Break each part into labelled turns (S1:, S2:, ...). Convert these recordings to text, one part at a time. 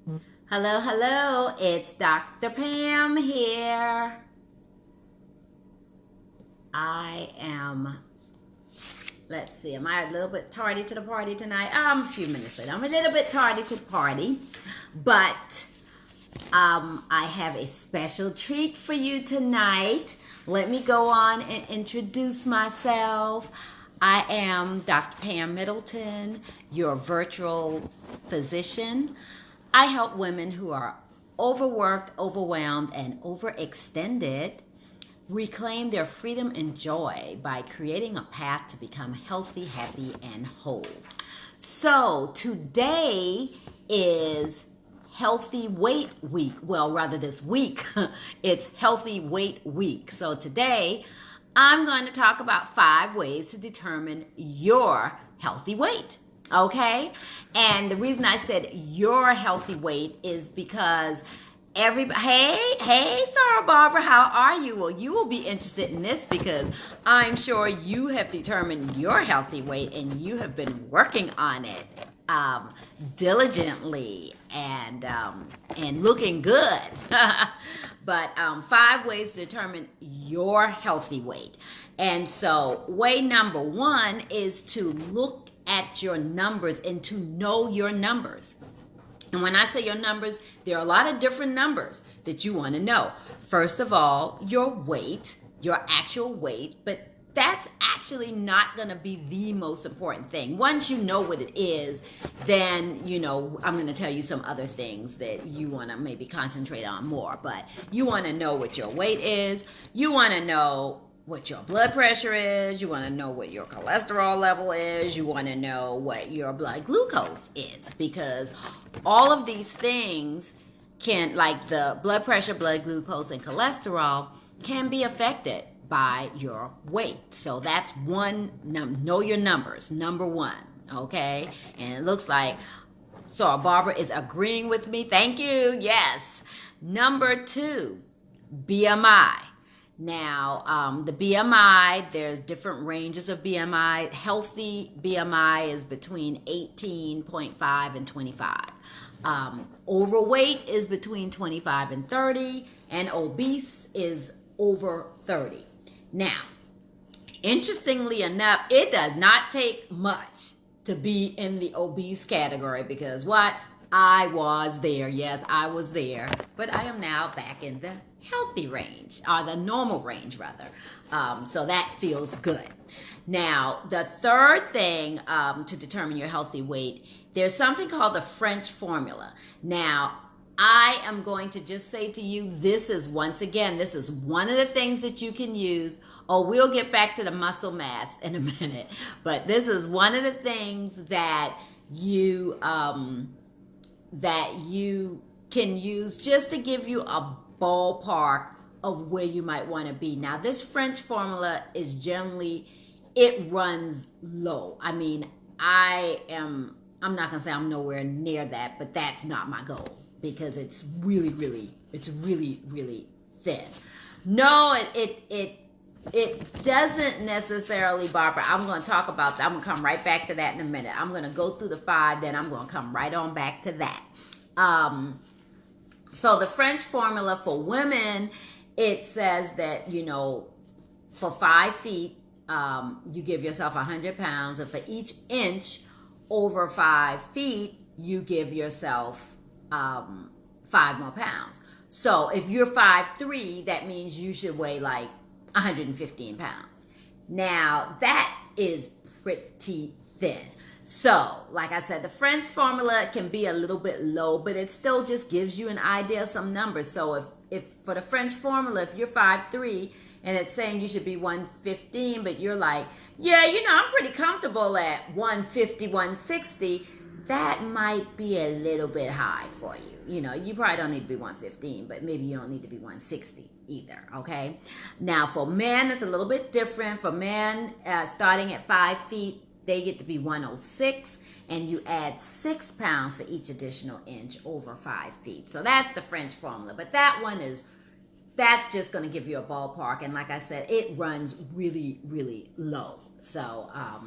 S1: Hello, hello, it's Dr. Pam here. I am, let's see, am I a little bit tardy to the party tonight? I'm a few minutes late. I'm a little bit tardy to the party, but I have a special treat for you tonight. Let me go on and introduce myself. I am Dr. Pam Middleton, your virtual physician. I help women who are overworked, overwhelmed, and overextended reclaim their freedom and joy by creating a path to become healthy, happy, and whole. So today is Healthy Weight Week. Well, rather this week, it's Healthy Weight Week. So today, I'm going to talk about 5 ways to determine your healthy weight. Okay? And the reason I said your healthy weight is because hey, Sarah Barbara, how are you? Well, you will be interested in this because I'm sure you have determined your healthy weight and you have been working on it diligently and looking good. But 5 ways to determine your healthy weight. And so way number 1 is to look at your numbers and to know your numbers. And when I say your numbers, there are a lot of different numbers that you want to know. First of all, your weight, your actual weight, but that's actually not going to be the most important thing. Once you know what it is, then, I'm going to tell you some other things that you want to maybe concentrate on more. But you want to know what your weight is. You want to know what your blood pressure is. You want to know what your cholesterol level is. You want to know what your blood glucose is, because all of these things can, like the blood pressure, blood glucose, and cholesterol, can be affected by your weight. So that's one, know your numbers, number 1, okay? And it looks like so Barbara is agreeing with me. Thank you. Yes. Number 2, BMI. Now, the BMI, there's different ranges of BMI. Healthy BMI is between 18.5 and 25. Overweight is between 25 and 30, and obese is over 30. Now, interestingly enough, it does not take much to be in the obese category because what? I was there. Yes, I was there. But I am now back in the healthy range, or the normal range rather. So that feels good. Now, the third thing to determine your healthy weight, there's something called the French formula. Now, I am going to just say to you, this is one of the things that you can use. Oh, we'll get back to the muscle mass in a minute. But this is one of the things that you can use just to give you a ballpark of where you might want to be. Now, this French formula is generally, it runs low. I mean, I'm not going to say I'm nowhere near that, but that's not my goal because it's really, really thin. No, it doesn't necessarily, Barbara. I'm going to talk about that. I'm going to come right back to that in a minute. I'm going to go through the 5, then I'm going to come right on back to that. So the French formula for women, it says that, for 5 feet, you give yourself 100 pounds. And for each inch over 5 feet, you give yourself 5 more pounds. So if you're 5'3", that means you should weigh like 115 pounds. Now, that is pretty thin. So, like I said, the French formula can be a little bit low, but it still just gives you an idea of some numbers. So if for the French formula, if you're 5'3", and it's saying you should be 115, but you're like, yeah, I'm pretty comfortable at 150, 160, that might be a little bit high for you. You probably don't need to be 115, but maybe you don't need to be 160 either, okay? Now, for men, it's a little bit different. For men, starting at 5 feet, they get to be 106, and you add 6 pounds for each additional inch over 5 feet. So that's the French formula, but that's just going to give you a ballpark. And like I said, it runs really, really low. So I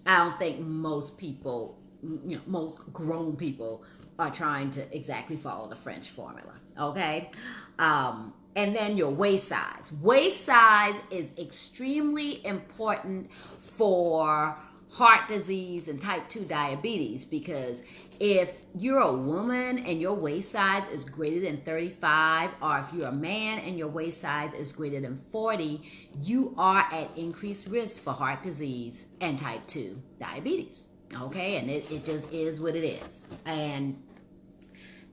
S1: don't think most people, most grown people are trying to exactly follow the French formula. Okay. And then your waist size. Waist size is extremely important for heart disease and type 2 diabetes, because if you're a woman and your waist size is greater than 35, or if you're a man and your waist size is greater than 40, you are at increased risk for heart disease and type 2 diabetes. Okay, and it just is what it is. And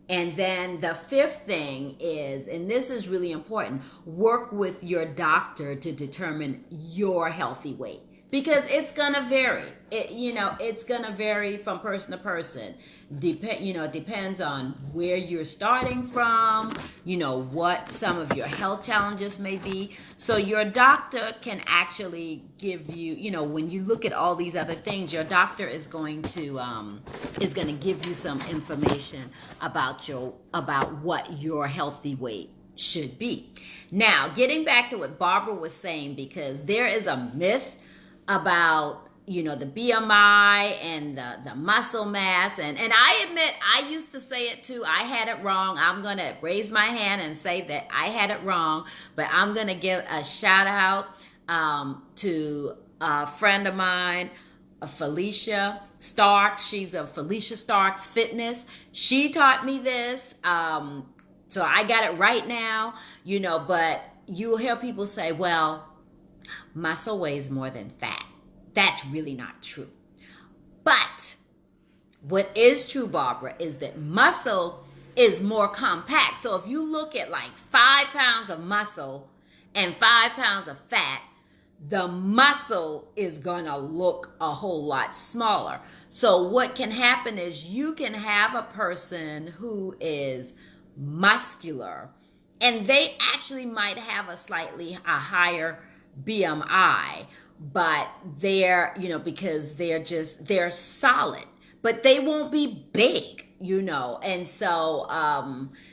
S1: then the fifth thing is, and this is really important, work with your doctor to determine your healthy weight, because it's gonna vary. It's gonna vary from person to person. It depends on where you're starting from. What some of your health challenges may be. So your doctor can actually give you, when you look at all these other things, your doctor is going to give you some information about what your healthy weight should be. Now, getting back to what Barbara was saying, because there is a myth about the BMI and the muscle mass, and I admit I used to say it too. I had it wrong. I'm gonna raise my hand and say that I had it wrong, but I'm gonna give a shout out to a friend of mine, Felicia Starks. She's of Felicia Starks Fitness. She taught me this, so I got it right now. But you'll hear people say, well, muscle weighs more than fat. That's really not true. But what is true, Barbara, is that muscle is more compact. So if you look at like 5 pounds of muscle and 5 pounds of fat, the muscle is gonna look a whole lot smaller. So what can happen is you can have a person who is muscular and they actually might have a higher BMI, but they're, because they're solid, but they won't be big, and so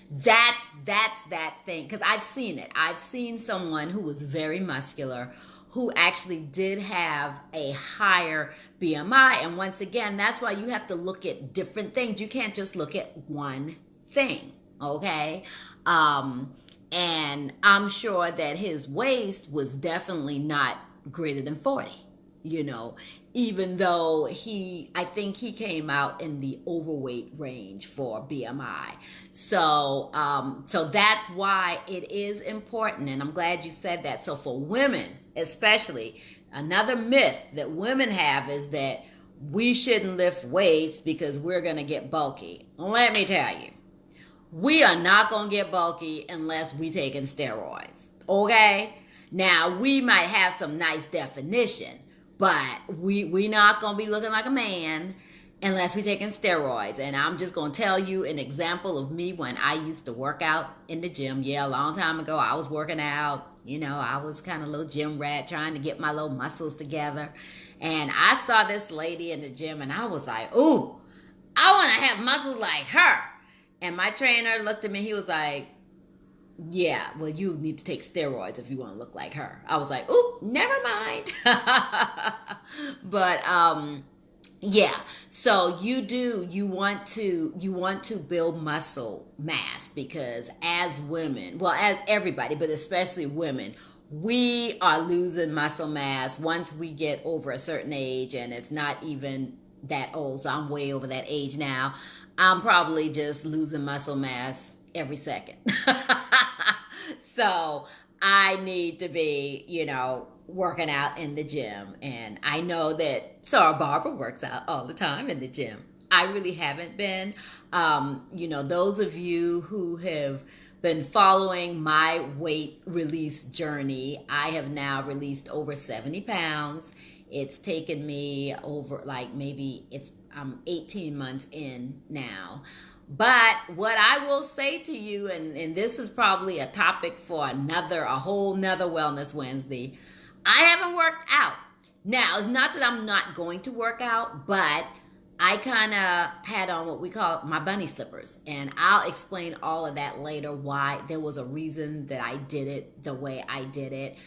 S1: that's that thing, because I've seen it. I've seen someone who was very muscular who actually did have a higher BMI, and once again, that's why you have to look at different things. You can't just look at one thing, okay? And I'm sure that his waist was definitely not greater than 40, even though I think he came out in the overweight range for BMI. So that's why it is important. And I'm glad you said that. So for women, especially, another myth that women have is that we shouldn't lift weights because we're going to get bulky. Let me tell you, we are not going to get bulky unless we taking steroids. Okay? Now, we might have some nice definition, but we not going to be looking like a man unless we taking steroids. And I'm just going to tell you an example of me when I used to work out in the gym. Yeah, a long time ago, I was working out. I was kind of a little gym rat trying to get my little muscles together. And I saw this lady in the gym, and I was like, ooh, I want to have muscles like her. And my trainer looked at me. He was like, yeah, well, you need to take steroids if you want to look like her. I was like, ooh, never mind. But yeah, so you want to build muscle mass, because as women, well, as everybody, but especially women, we are losing muscle mass once we get over a certain age, and it's not even that old. So I'm way over that age now. I'm probably just losing muscle mass every second. So I need to be, working out in the gym. And I know that Sarah Barbara works out all the time in the gym. I really haven't been. Those of you who have been following my weight release journey, I have now released over 70 pounds. It's taken me over, I'm 18 months in now. But what I will say to you, and this is probably a topic for a whole nother Wellness Wednesday, I haven't worked out. Now, it's not that I'm not going to work out, but I kind of had on what we call my bunny slippers. And I'll explain all of that later, why there was a reason that I did it the way I did it.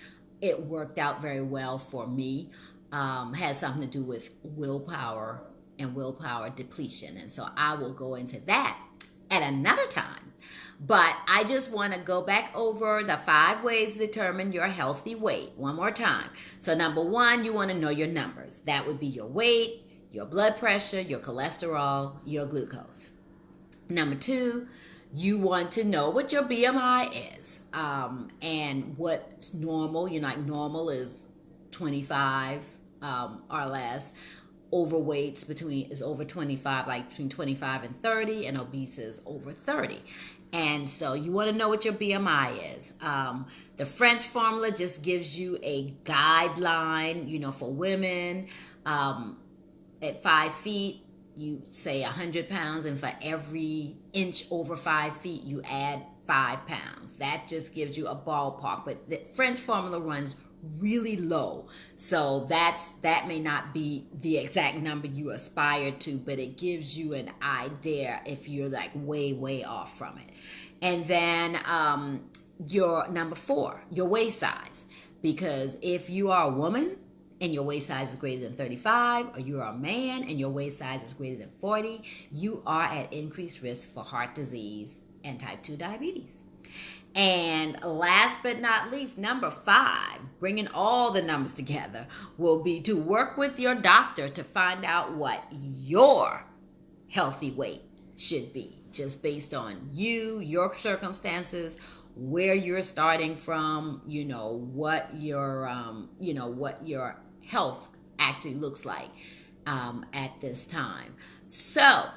S1: It worked out very well for me. Has something to do with willpower and willpower depletion. And so I will go into that at another time. But I just want to go back over the 5 ways to determine your healthy weight one more time. So number 1, you want to know your numbers. That would be your weight, your blood pressure, your cholesterol, your glucose. Number 2, you want to know what your BMI is, and what's normal. Normal is 25 or less. Overweight's is over 25, like between 25 and 30, and obese is over 30. And so you want to know what your BMI is. The French formula just gives you a guideline, for women. At 5 feet, you say 100 pounds, and for every inch over 5 feet, you add 5 pounds. That just gives you a ballpark. But the French formula runs really low, so that may not be the exact number you aspire to, but it gives you an idea if you're like way off from it. And then your number 4, your waist size, because if you are a woman and your waist size is greater than 35, or you are a man and your waist size is greater than 40, you are at increased risk for heart disease and type 2 diabetes. And last but not least, number 5, bringing all the numbers together, will be to work with your doctor to find out what your healthy weight should be, just based on your circumstances, where you're starting from, what your health actually looks like at this time. So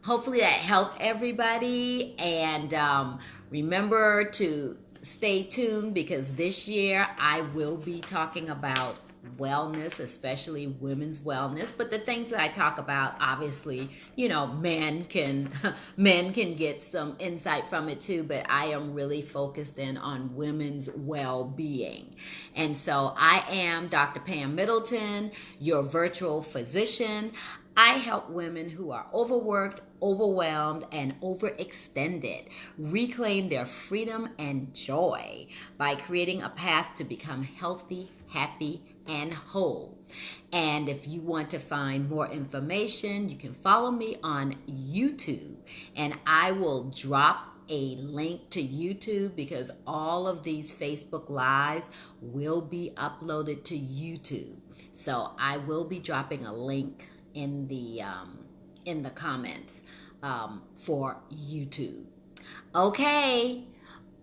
S1: hopefully that helped everybody, and remember to stay tuned, because this year I will be talking about wellness, especially women's wellness. But the things that I talk about, obviously, men can get some insight from it too, but I am really focused in on women's well-being. And so I am Dr. Pam Middleton, your virtual physician. I help women who are overworked, overwhelmed, and overextended reclaim their freedom and joy by creating a path to become healthy, happy, and whole. And if you want to find more information, you can follow me on YouTube, and I will drop a link to YouTube, because all of these Facebook Lives will be uploaded to YouTube. So I will be dropping a link in the comments for YouTube. Okay,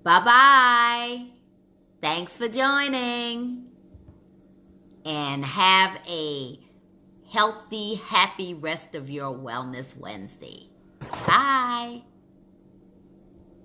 S1: bye-bye. Thanks for joining, and have a healthy, happy rest of your Wellness Wednesday. Bye.